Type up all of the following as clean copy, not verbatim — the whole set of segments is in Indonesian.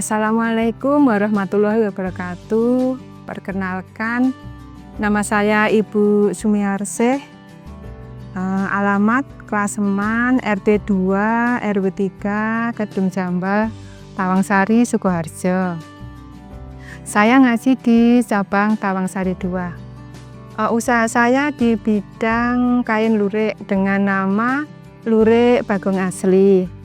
Assalamualaikum warahmatullahi wabarakatuh. Perkenalkan, nama saya Ibu Sumiarsih, alamat Klaseman RT 2 RW 3 Kedung Jambal, Tawangsari, Sukoharjo. Saya ngaji di cabang Tawangsari 2. Usaha saya di bidang kain lurik dengan nama Lurik Bagong Asli.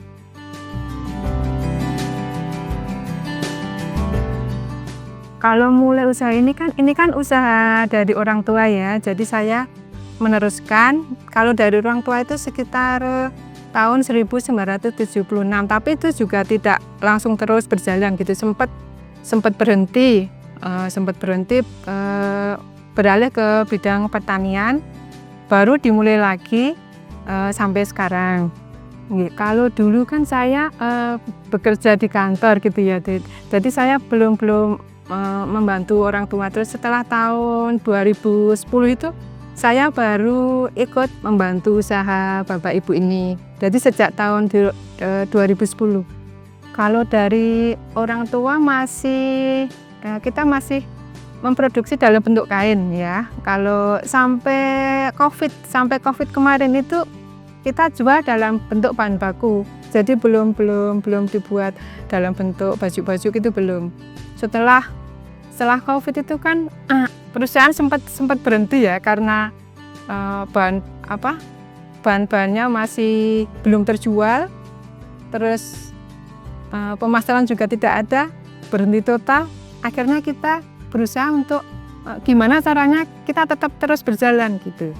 Kalau mulai usaha ini kan usaha dari orang tua ya. Jadi saya meneruskan. Kalau dari orang tua itu sekitar tahun 1976, tapi itu juga tidak langsung terus berjalan gitu. Sempat berhenti, beralih ke bidang pertanian, baru dimulai lagi sampai sekarang. Kalau dulu kan saya bekerja di kantor gitu ya. Jadi saya belum membantu orang tua. Terus setelah tahun 2010 itu saya baru ikut membantu usaha bapak ibu ini. Jadi sejak tahun 2010. Kalau dari orang tua kita masih memproduksi dalam bentuk kain ya. Kalau sampai COVID kemarin itu kita jual dalam bentuk bahan baku. Jadi belum dibuat dalam bentuk baju-baju itu belum. Setelah COVID itu kan perusahaan sempat berhenti ya karena bahan-bahannya masih belum terjual, terus pemasaran juga tidak ada, berhenti total. Akhirnya kita berusaha untuk gimana caranya kita tetap terus berjalan gitu.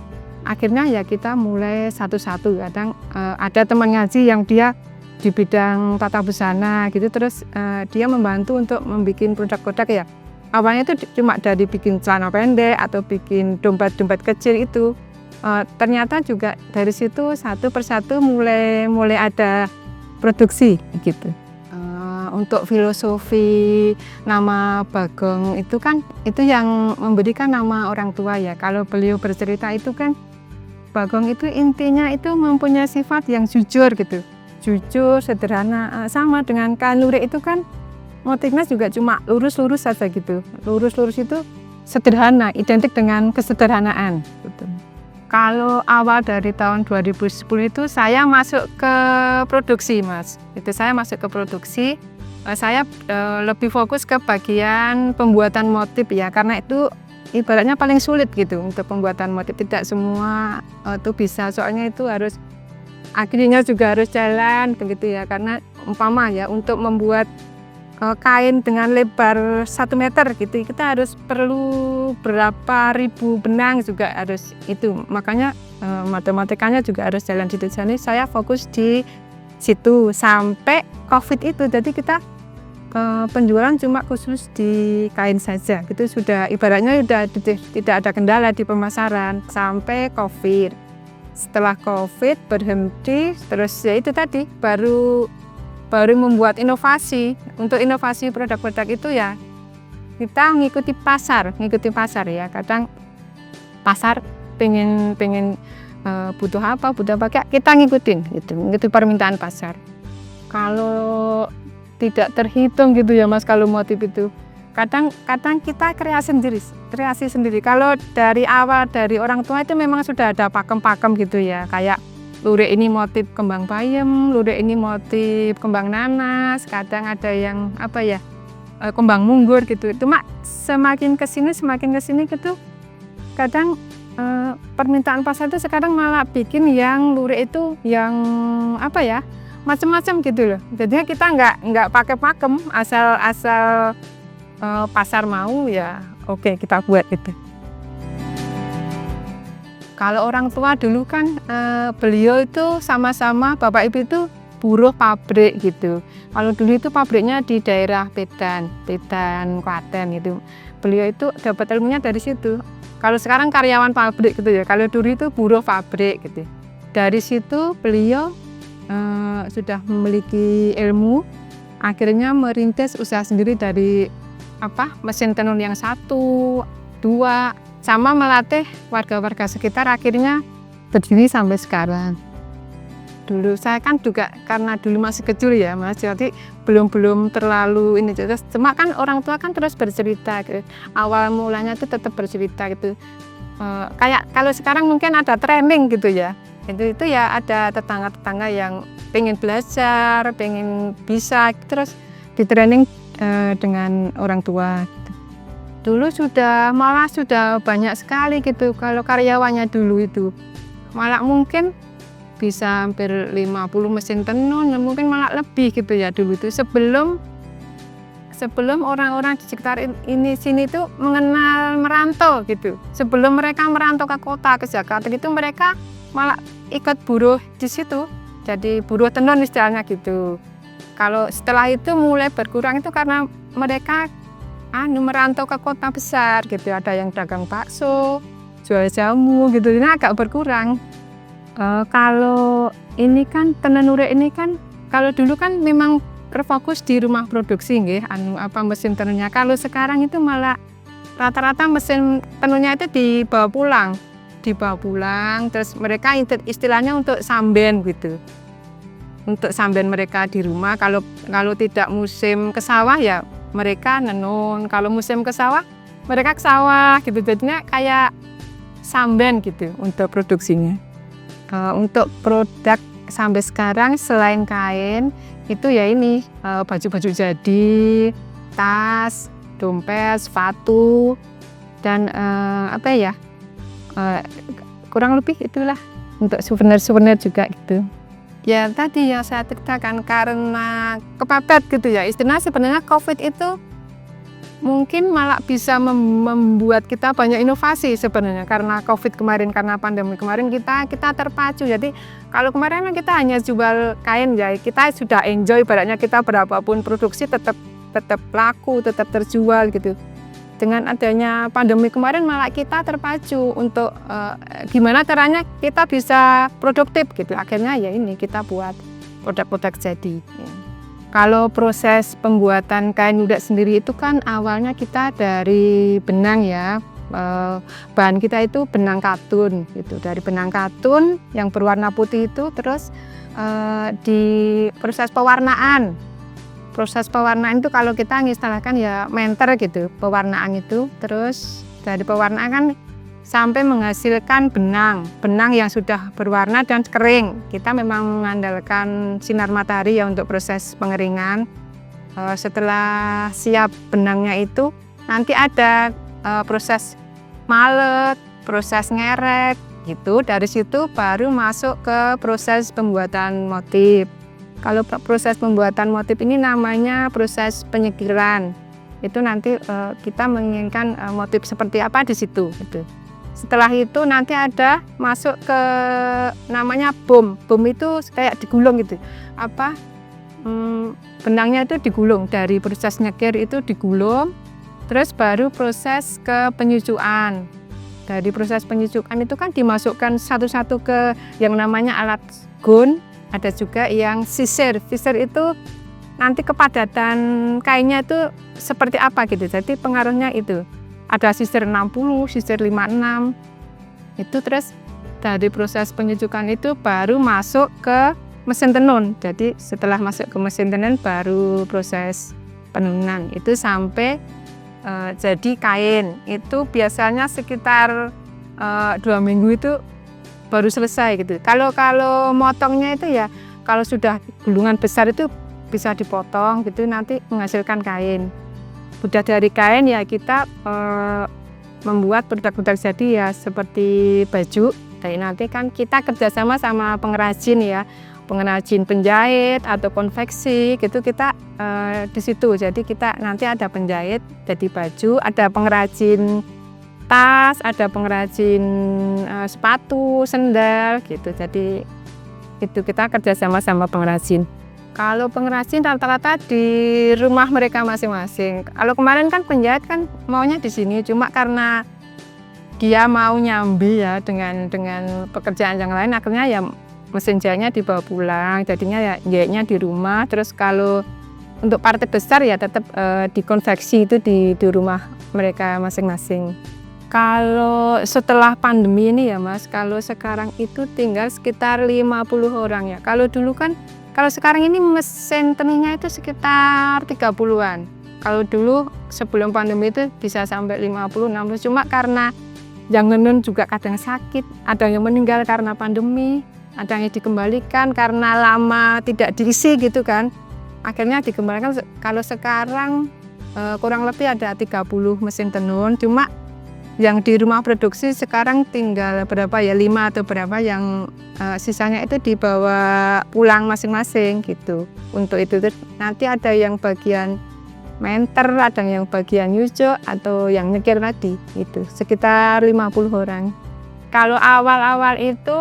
Akhirnya ya kita mulai satu-satu. Kadang ada teman ngaji yang dia di bidang tata busana gitu, terus dia membantu untuk membuat produk-produk ya. Awalnya itu cuma dari bikin celana pendek atau bikin dompet-dompet kecil itu. Ternyata juga dari situ satu persatu mulai ada produksi gitu. Untuk filosofi nama Bagong itu kan itu yang memberikan nama orang tua ya. Kalau beliau bercerita itu kan Bagong itu intinya itu mempunyai sifat yang jujur gitu. Jujur, sederhana, sama dengan kain lurik itu kan motifnya juga cuma lurus-lurus saja gitu. Lurus-lurus itu sederhana, identik dengan kesederhanaan gitu. Kalau awal dari tahun 2010 itu saya masuk ke produksi, Mas. Itu saya masuk ke produksi. Saya lebih fokus ke bagian pembuatan motif ya, karena itu ibaratnya paling sulit gitu untuk pembuatan motif. Tidak semua itu bisa, soalnya itu harus akhirnya juga harus jalan begitu ya, karena umpama ya untuk membuat kain dengan lebar 1 meter gitu kita harus perlu berapa ribu benang juga harus itu, makanya matematikanya juga harus jalan di situ. Jadi saya fokus di situ sampai COVID itu, jadi kita penjualan cuma khusus di kain saja gitu, sudah ibaratnya sudah tidak ada kendala di pemasaran sampai COVID. Setelah COVID berhenti, terus ya itu tadi baru membuat inovasi. Untuk inovasi produk-produk itu ya kita ngikuti pasar ya. Kadang pasar pengen butuh apa kita ngikutin gitu, ngikuti permintaan pasar. Kalau tidak terhitung gitu ya Mas, kalau motif itu kadang kita kreasi sendiri. Kalau dari awal dari orang tua itu memang sudah ada pakem gitu ya, kayak lurik ini motif kembang bayem, lurik ini motif kembang nanas, kadang ada yang kembang munggur gitu. Itu semakin kesini gitu, kadang permintaan pasar itu sekarang malah bikin yang lurik itu yang macam-macam gitu loh. Jadi kita nggak pakai pakem, asal pasar mau ya oke, kita buat gitu. Kalau orang tua dulu kan beliau itu sama-sama bapak ibu itu buruh pabrik gitu. Kalau dulu itu pabriknya di daerah Pedan Klaten gitu. Beliau itu dapat ilmunya dari situ. Kalau sekarang karyawan pabrik gitu ya. Kalau dulu itu buruh pabrik gitu. Dari situ beliau sudah memiliki ilmu, akhirnya merintis usaha sendiri dari mesin tenun yang 1, 2, sama melatih warga-warga sekitar, akhirnya berdiri sampai sekarang. dulu saya kan juga karena dulu masih kecil ya Mas, jadi belum terlalu ini, terus cuma kan orang tua kan terus bercerita gitu. Awal mulanya itu tetap bercerita gitu. Kayak kalau sekarang mungkin ada training gitu ya. Itu ya ada tetangga-tetangga yang pengen belajar, pengen bisa, terus di training dengan orang tua. Dulu malah sudah banyak sekali gitu kalau karyawannya dulu itu. Malah mungkin bisa hampir 50 mesin tenun, mungkin malah lebih gitu ya dulu itu. Sebelum orang-orang di sekitar sini tuh mengenal merantau gitu. Sebelum mereka merantau ke kota, ke Jakarta itu mereka malah ikut buruh di situ. Jadi buruh tenun istilahnya gitu. Kalau setelah itu mulai berkurang itu karena mereka merantau ke kota besar gitu, ada yang dagang bakso, jual jamu gitu, ini agak berkurang. Kalau ini kan tenun lurik ini kan, kalau dulu kan memang terfokus di rumah produksi nggih, mesin tenunnya. Kalau sekarang itu malah rata-rata mesin tenunnya itu dibawa pulang, terus mereka istilahnya untuk samben gitu. Untuk samben mereka di rumah, kalau tidak musim ke sawah ya mereka nenun, kalau musim ke sawah mereka ke sawah gitu, jadinya kayak samben gitu untuk produksinya. Untuk produk sampai sekarang selain kain itu ya ini baju-baju jadi, tas, dompet, sepatu, dan kurang lebih itulah untuk souvenir juga gitu. Ya tadi yang saya ceritakan karena kepepet gitu ya, istilahnya sebenarnya COVID itu mungkin malah bisa membuat kita banyak inovasi sebenarnya. Karena COVID kemarin, karena pandemi kemarin kita terpacu. Jadi kalau kemarin kita hanya jual kain ya, kita sudah enjoy, ibaratnya kita berapapun produksi tetap laku, tetap terjual gitu. Dengan adanya pandemi kemarin malah kita terpacu untuk gimana caranya kita bisa produktif gitu. Akhirnya ya ini kita buat produk-produk jadi. Kalau proses pembuatan kain ludak sendiri itu kan awalnya kita dari benang ya. Bahan kita itu benang katun gitu. Dari benang katun yang berwarna putih itu terus di proses pewarnaan. Proses pewarnaan itu kalau kita mengistilahkan ya menter gitu, pewarnaan itu. Terus dari pewarnaan kan sampai menghasilkan benang yang sudah berwarna dan kering. Kita memang mengandalkan sinar matahari ya untuk proses pengeringan. Setelah siap benangnya itu nanti ada proses malet, proses ngerek gitu. Dari situ baru masuk ke proses pembuatan motif. Kalau proses pembuatan motif ini namanya proses penyekiran. Itu nanti kita menginginkan motif seperti apa di situ gitu. Setelah itu nanti ada masuk ke namanya bom. Bom itu kayak digulung gitu. Benangnya itu digulung, dari proses nyekir itu digulung. Terus baru proses ke penyucukan. Dari proses penyucukan itu kan dimasukkan satu-satu ke yang namanya alat gun. Ada juga yang sisir. Sisir itu nanti kepadatan kainnya itu seperti apa gitu. Jadi pengaruhnya itu. Ada sisir 60, sisir 56. Itu terus dari proses penyucukan itu baru masuk ke mesin tenun. Jadi setelah masuk ke mesin tenun baru proses penunan. Itu sampai jadi kain. Itu biasanya sekitar 2 minggu itu baru selesai gitu. Kalau motongnya itu ya kalau sudah gulungan besar itu bisa dipotong gitu, nanti menghasilkan kain. Udah dari kain ya kita membuat produk-produk jadi ya seperti baju. Dan nanti kan kita kerjasama sama pengrajin ya, pengrajin penjahit atau konveksi gitu, kita di situ. Jadi kita nanti ada penjahit jadi baju, ada pengrajin tas, ada pengrajin sepatu, sendal gitu. Jadi itu kita kerjasama sama pengrajin. Kalau pengrajin rata-rata di rumah mereka masing-masing. Kalau kemarin kan penjahit kan maunya di sini, cuma karena dia mau nyambi ya dengan pekerjaan yang lain, akhirnya ya mesin jahitnya dibawa pulang. Jadinya ya jahitnya di rumah. Terus kalau untuk partai besar ya tetap dikonveksi itu di rumah mereka masing-masing. Kalau setelah pandemi ini ya Mas, kalau sekarang itu tinggal sekitar 50 orang ya. Kalau dulu kan, kalau sekarang ini mesin tenunnya itu sekitar 30-an. Kalau dulu sebelum pandemi itu bisa sampai 50, 60. Cuma karena yang nenun juga kadang sakit, ada yang meninggal karena pandemi, ada yang dikembalikan karena lama tidak diisi gitu kan. Akhirnya dikembalikan. Kalau sekarang kurang lebih ada 30 mesin tenun. Cuma yang di rumah produksi sekarang tinggal berapa ya, 5 atau berapa, yang sisanya itu dibawa pulang masing-masing gitu. Untuk itu nanti ada yang bagian menter, ada yang bagian nyucuk atau yang nyekir tadi itu sekitar 50 orang. Kalau awal-awal itu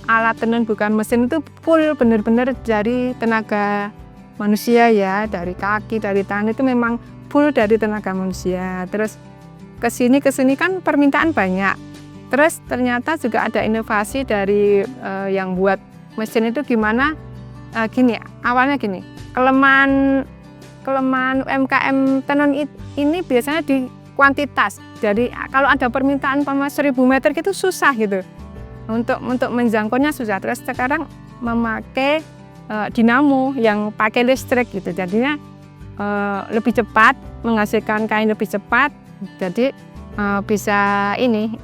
alat tenun bukan mesin itu full benar-benar dari tenaga manusia ya, dari kaki, dari tangan, itu memang full dari tenaga manusia. Terus kesini kan permintaan banyak. Terus ternyata juga ada inovasi dari yang buat mesin itu gimana, gini, awalnya gini, kelemahan UMKM tenun ini biasanya di kuantitas. Jadi kalau ada permintaan 1000 meter gitu susah gitu, untuk menjangkaunya susah. Terus sekarang memakai dinamo yang pakai listrik gitu, jadinya lebih cepat, menghasilkan kain lebih cepat. Jadi bisa ini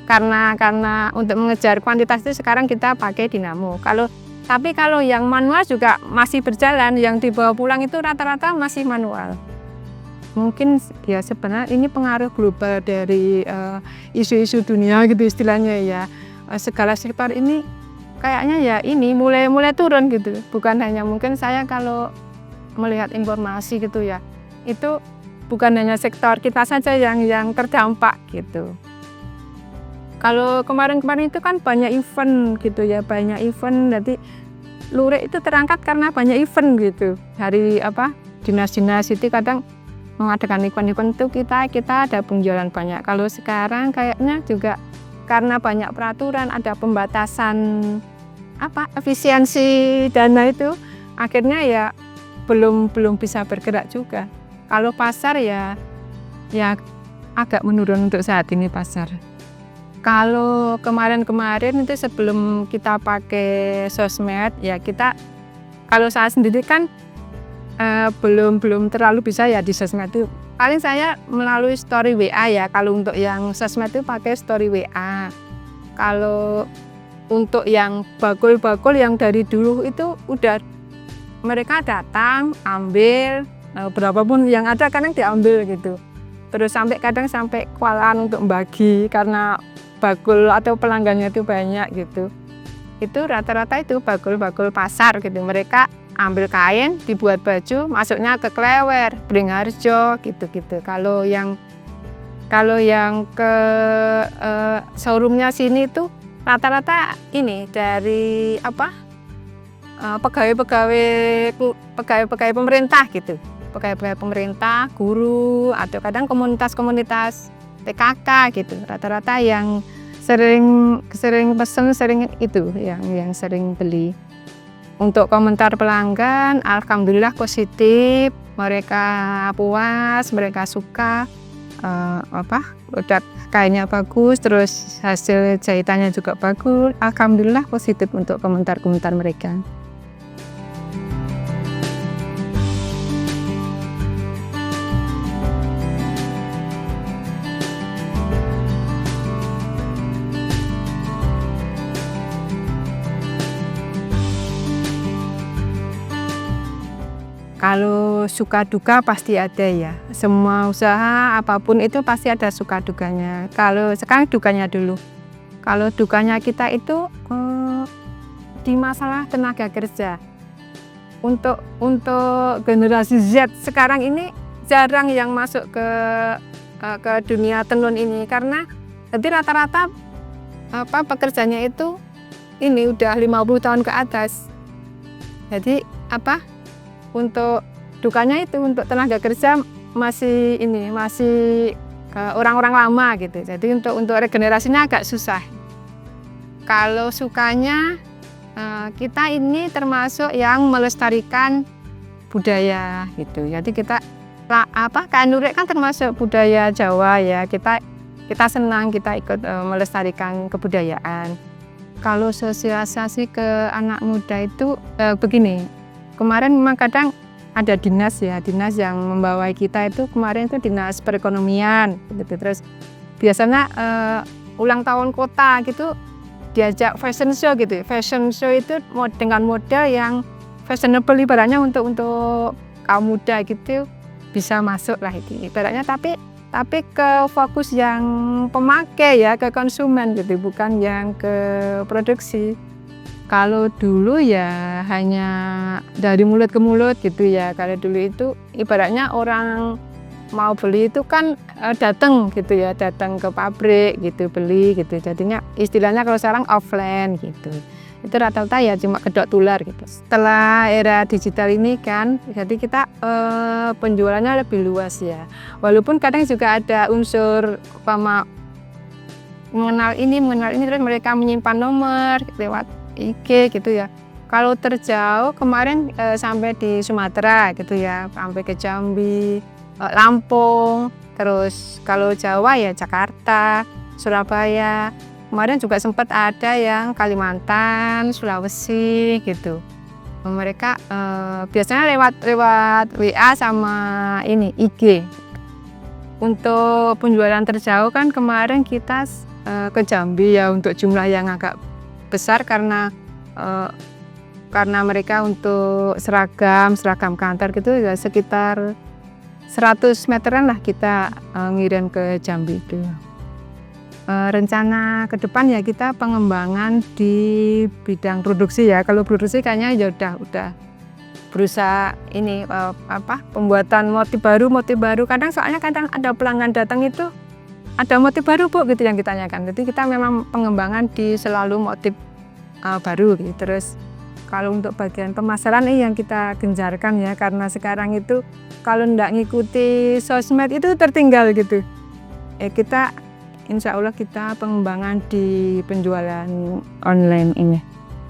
karena untuk mengejar kuantitas itu sekarang kita pakai dinamo. Tapi kalau yang manual juga masih berjalan, yang dibawa pulang itu rata-rata masih manual. Mungkin ya sebenarnya ini pengaruh global dari isu-isu dunia gitu istilahnya ya. Segala sektor ini kayaknya ya ini mulai turun gitu. Bukan hanya mungkin saya kalau melihat informasi gitu ya, itu bukan hanya sektor kita saja yang terdampak gitu. Kalau kemarin-kemarin itu kan banyak event gitu ya, banyak event. Jadi lurik itu terangkat karena banyak event gitu. Dari dinas-dinas itu kadang mengadakan event-event itu kita ada penjualan banyak. Kalau sekarang kayaknya juga karena banyak peraturan, ada pembatasan efisiensi dana itu, akhirnya ya belum bisa bergerak juga. Kalau pasar ya agak menurun untuk saat ini pasar. Kalau kemarin itu sebelum kita pakai sosmed ya, kalau saya sendiri kan belum terlalu bisa ya di sosmed itu. Paling saya melalui story WA ya. Kalau untuk yang sosmed itu pakai story WA. Kalau untuk yang bakul-bakul yang dari dulu itu udah mereka datang ambil. Berapapun yang ada kadang diambil gitu. Terus kadang sampai kewalahan untuk membagi karena bakul atau pelanggannya itu banyak gitu. Itu rata-rata itu bakul-bakul pasar gitu. Mereka ambil kain, dibuat baju, masuknya ke Klewer, Bringharjo gitu-gitu. Kalau yang ke showroomnya sini tuh rata-rata ini dari pegawai pemerintah gitu. Pegawai pemerintah, guru, atau kadang komunitas-komunitas PKK gitu. Rata-rata yang sering pesen, sering itu yang sering beli. Untuk komentar pelanggan, alhamdulillah positif. Mereka puas, mereka suka, produk kainnya bagus, terus hasil jahitannya juga bagus. Alhamdulillah positif untuk komentar-komentar mereka. Kalau suka duka pasti ada ya. Semua usaha apapun itu pasti ada suka dukanya. Kalau sekarang dukanya dulu. Kalau dukanya kita itu di masalah tenaga kerja. Untuk generasi Z sekarang ini jarang yang masuk ke dunia tenun ini, karena jadi rata-rata pekerjanya itu ini udah 50 tahun ke atas. Jadi untuk dukanya itu untuk tenaga kerja masih orang-orang lama gitu. Jadi untuk regenerasinya agak susah. Kalau sukanya kita ini termasuk yang melestarikan budaya gitu. Jadi kita kain lurik kan termasuk budaya Jawa ya. Kita senang kita ikut melestarikan kebudayaan. Kalau sosialisasi ke anak muda itu begini. Kemarin memang kadang ada dinas yang membawai kita itu kemarin itu dinas perekonomian gitu. Terus biasanya ulang tahun kota gitu diajak fashion show gitu. Fashion show itu dengan model yang fashionable ibaratnya untuk kaum muda gitu bisa masuk lah itu ibaratnya, tapi ke fokus yang pemakai ya, ke konsumen gitu, bukan yang ke produksi. Kalau dulu ya hanya dari mulut ke mulut gitu ya. Kalau dulu itu ibaratnya orang mau beli itu kan datang gitu ya, datang ke pabrik gitu beli gitu. Jadinya istilahnya kalau sekarang offline gitu. Itu rata-rata ya cuma kedok tular gitu. Setelah era digital ini kan, jadi kita penjualannya lebih luas ya. Walaupun kadang juga ada unsur mengenal ini terus mereka menyimpan nomor lewat IG gitu ya. Kalau terjauh kemarin sampai di Sumatera gitu ya, sampai ke Jambi, Lampung, terus kalau Jawa ya Jakarta, Surabaya. Kemarin juga sempat ada yang Kalimantan, Sulawesi gitu. Mereka biasanya lewat WA sama ini IG. Untuk penjualan terjauh kan kemarin kita ke Jambi ya untuk jumlah yang agak besar karena mereka untuk seragam kantor gitu ya sekitar 100 meteran lah kita ngirim ke Jambi itu. Rencana ke depan ya kita pengembangan di bidang produksi ya. Kalau produksi kayaknya ya udah berusaha ini pembuatan motif baru. Kadang ada pelanggan datang itu ada motif baru Bu gitu yang ditanyakan. Jadi kita memang pengembangan di selalu motif baru gitu. Terus kalau untuk bagian pemasaran ini yang kita gencarkan ya, karena sekarang itu kalau nggak ngikuti sosmed itu tertinggal gitu. Kita insya Allah kita pengembangan di penjualan online ini.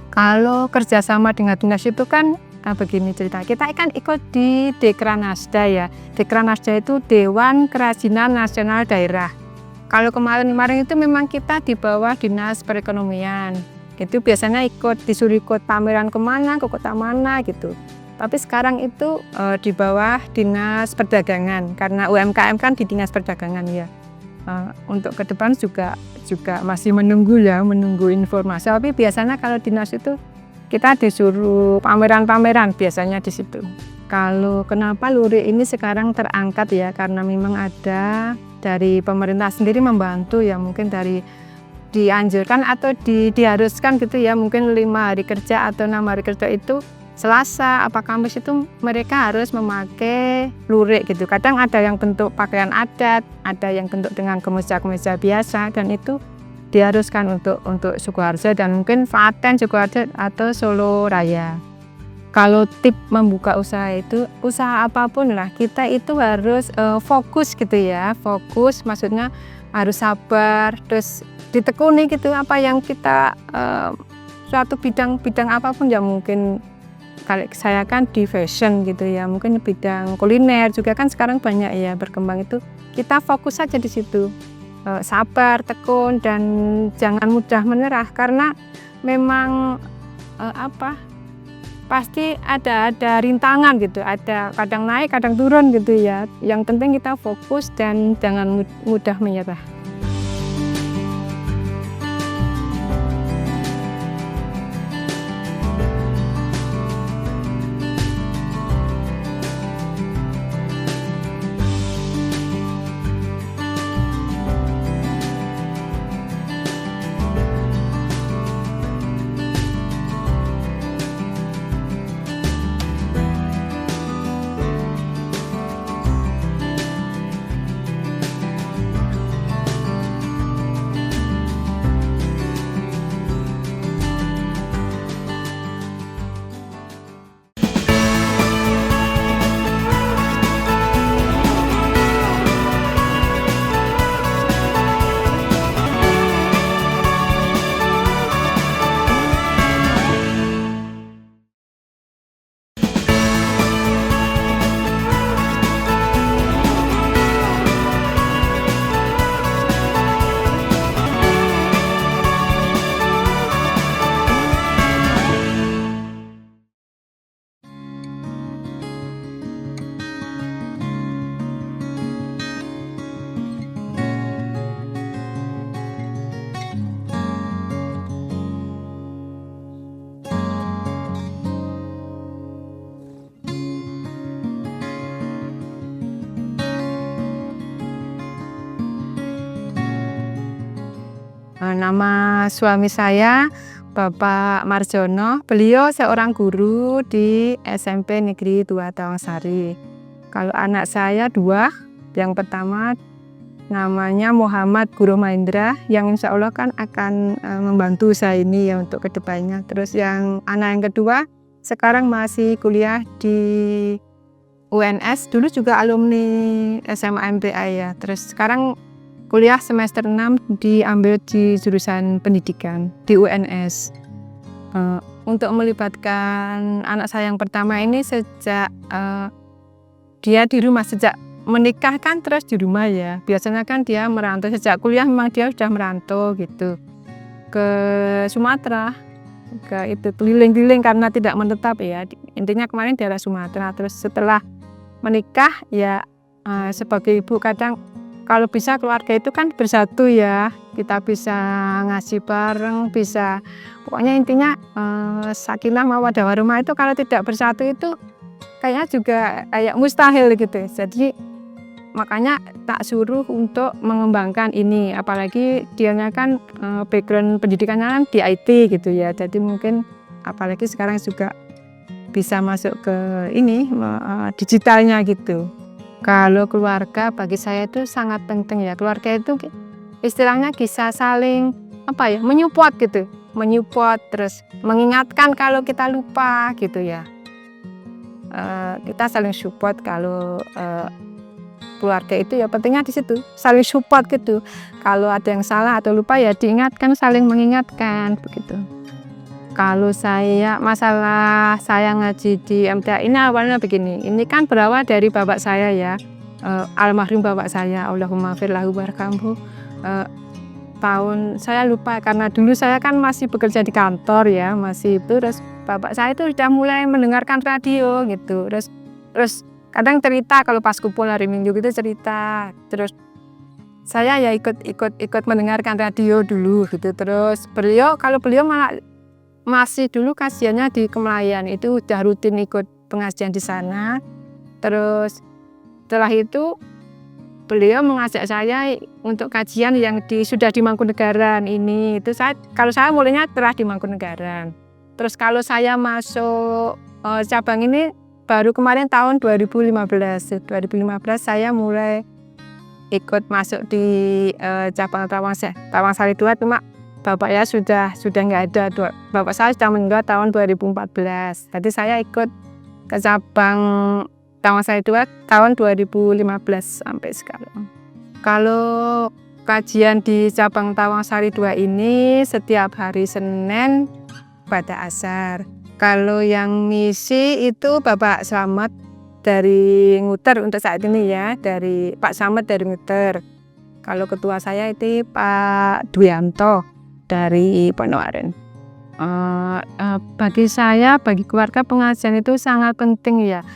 Kalau kerjasama dengan dinas itu kan begini cerita, kita kan ikut di Dekranasda ya. Dekranasda itu Dewan Kerajinan Nasional Daerah. Kalau kemarin itu memang kita di bawah Dinas Perekonomian. Itu biasanya disuruh ikut pameran kemana, ke kota mana gitu. Tapi sekarang itu di bawah Dinas Perdagangan, karena UMKM kan di Dinas Perdagangan ya. Untuk ke depan juga masih menunggu informasi. Tapi biasanya kalau dinas itu kita disuruh pameran biasanya di situ. Kalau kenapa lurik ini sekarang terangkat ya, karena memang ada dari pemerintah sendiri membantu ya, mungkin dianjurkan atau diharuskan gitu ya, mungkin 5 hari kerja atau 6 hari kerja itu Selasa apa Kamis itu mereka harus memakai lurik gitu. Kadang ada yang bentuk pakaian adat, ada yang bentuk dengan kemeja biasa, dan itu diharuskan untuk Sukoharjo dan mungkin Klaten, Sukoharjo atau Solo Raya. Kalau tip membuka usaha itu, usaha apapun lah, kita itu harus fokus gitu ya. Fokus maksudnya harus sabar, terus ditekuni gitu apa yang kita suatu bidang apapun ya, mungkin kalau saya kan di fashion gitu ya, mungkin bidang kuliner juga kan sekarang banyak ya berkembang itu. Kita fokus saja di situ, sabar, tekun, dan jangan mudah menyerah karena memang pasti ada rintangan gitu, ada kadang naik, kadang turun gitu ya. Yang penting kita fokus dan jangan mudah menyerah. Nama suami saya Bapak Marjono, beliau seorang guru di SMP Negeri 2 Tawangsari. Kalau anak saya 2, yang pertama namanya Muhammad Guru Mahendra, yang insya Allah kan akan membantu saya ini ya untuk kedepannya. Terus yang anak yang kedua sekarang masih kuliah di UNS, dulu juga alumni SMA MTA ya. Terus sekarang kuliah semester 6 diambil di jurusan pendidikan di UNS. Untuk melibatkan anak saya yang pertama ini sejak dia di rumah, sejak menikah kan terus di rumah ya. Biasanya kan dia merantau, sejak kuliah memang dia sudah merantau gitu ke Sumatera, ke itu keliling-keliling karena tidak menetap ya. Intinya kemarin daerah Sumatera. Terus setelah menikah ya sebagai ibu kadang kalau bisa keluarga itu kan bersatu ya, kita bisa ngasih bareng, bisa pokoknya intinya sakinah mawaddah warahmah itu kalau tidak bersatu itu kayaknya juga kayak mustahil gitu. Jadi makanya tak suruh untuk mengembangkan ini, apalagi dianya kan background pendidikannya kan di IT gitu ya. Jadi mungkin apalagi sekarang juga bisa masuk ke ini digitalnya gitu. Kalau keluarga bagi saya itu sangat penting ya. Keluarga itu istilahnya bisa saling menyupport gitu, menyupport terus mengingatkan kalau kita lupa gitu ya. Kita saling support kalau keluarga itu ya pentingnya di situ, saling support gitu. Kalau ada yang salah atau lupa ya diingatkan, saling mengingatkan begitu. Kalau saya masalah saya ngaji di MTA ini awalnya begini. Ini kan berawal dari bapak saya ya, almarhum bapak saya, Allahumma fir lahu warhamhu. Tahun saya lupa karena dulu saya kan masih bekerja di kantor ya, masih itu. Terus bapak saya itu sudah mulai mendengarkan radio gitu. Terus kadang cerita kalau pas kumpul hari Minggu gitu cerita. Terus saya ya ikut mendengarkan radio dulu gitu. Terus kalau beliau malah masih dulu kajiannya di Kemlayan, itu udah rutin ikut pengajian di sana. Terus setelah itu beliau mengajak saya untuk kajian yang sudah di Mangkunegaran ini. Itu kalau saya mulainya telah di Mangkunegaran. Terus kalau saya masuk cabang ini baru kemarin tahun 2015 saya mulai ikut masuk di cabang Tawangsari 2, cuma bapak ya sudah nggak ada. Bapak saya sudah meninggal tahun 2014. Jadi saya ikut ke cabang Tawangsari 2 tahun 2015 sampai sekarang. Kalau kajian di cabang Tawangsari 2 ini setiap hari Senin pada asar. Kalau yang misi itu Bapak Slamet dari Nguter untuk saat ini ya, dari Pak Slamet dari Nguter. Kalau ketua saya itu Pak Duyanto dari Pondokaren. Bagi saya, bagi keluarga pengajian itu sangat penting ya.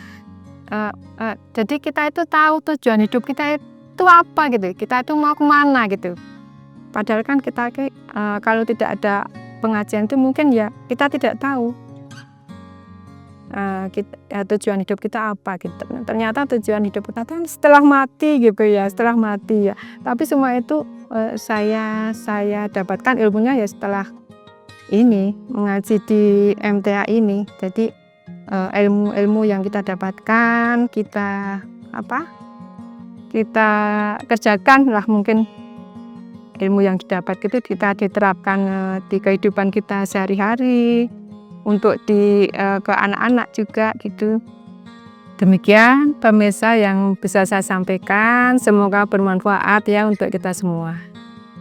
Jadi kita itu tahu tujuan hidup kita itu apa gitu, kita itu mau kemana gitu. Padahal kan kita kalau tidak ada pengajian itu mungkin ya kita tidak tahu tujuan hidup kita apa gitu. Ternyata tujuan hidup kita kan setelah mati gitu ya, setelah mati ya. Tapi semua itu saya dapatkan ilmunya ya setelah ini mengaji di MTA ini. Jadi ilmu yang kita dapatkan kita kerjakan lah, mungkin ilmu yang didapat itu kita diterapkan di kehidupan kita sehari-hari untuk ke anak-anak juga gitu. Demikian pemirsa yang bisa saya sampaikan, semoga bermanfaat ya untuk kita semua.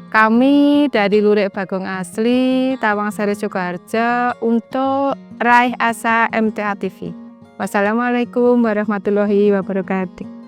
Kami dari Lurik Bagong Asli Tawangsari Sukoharjo untuk Raih Asa MTA TV. Wassalamualaikum warahmatullahi wabarakatuh.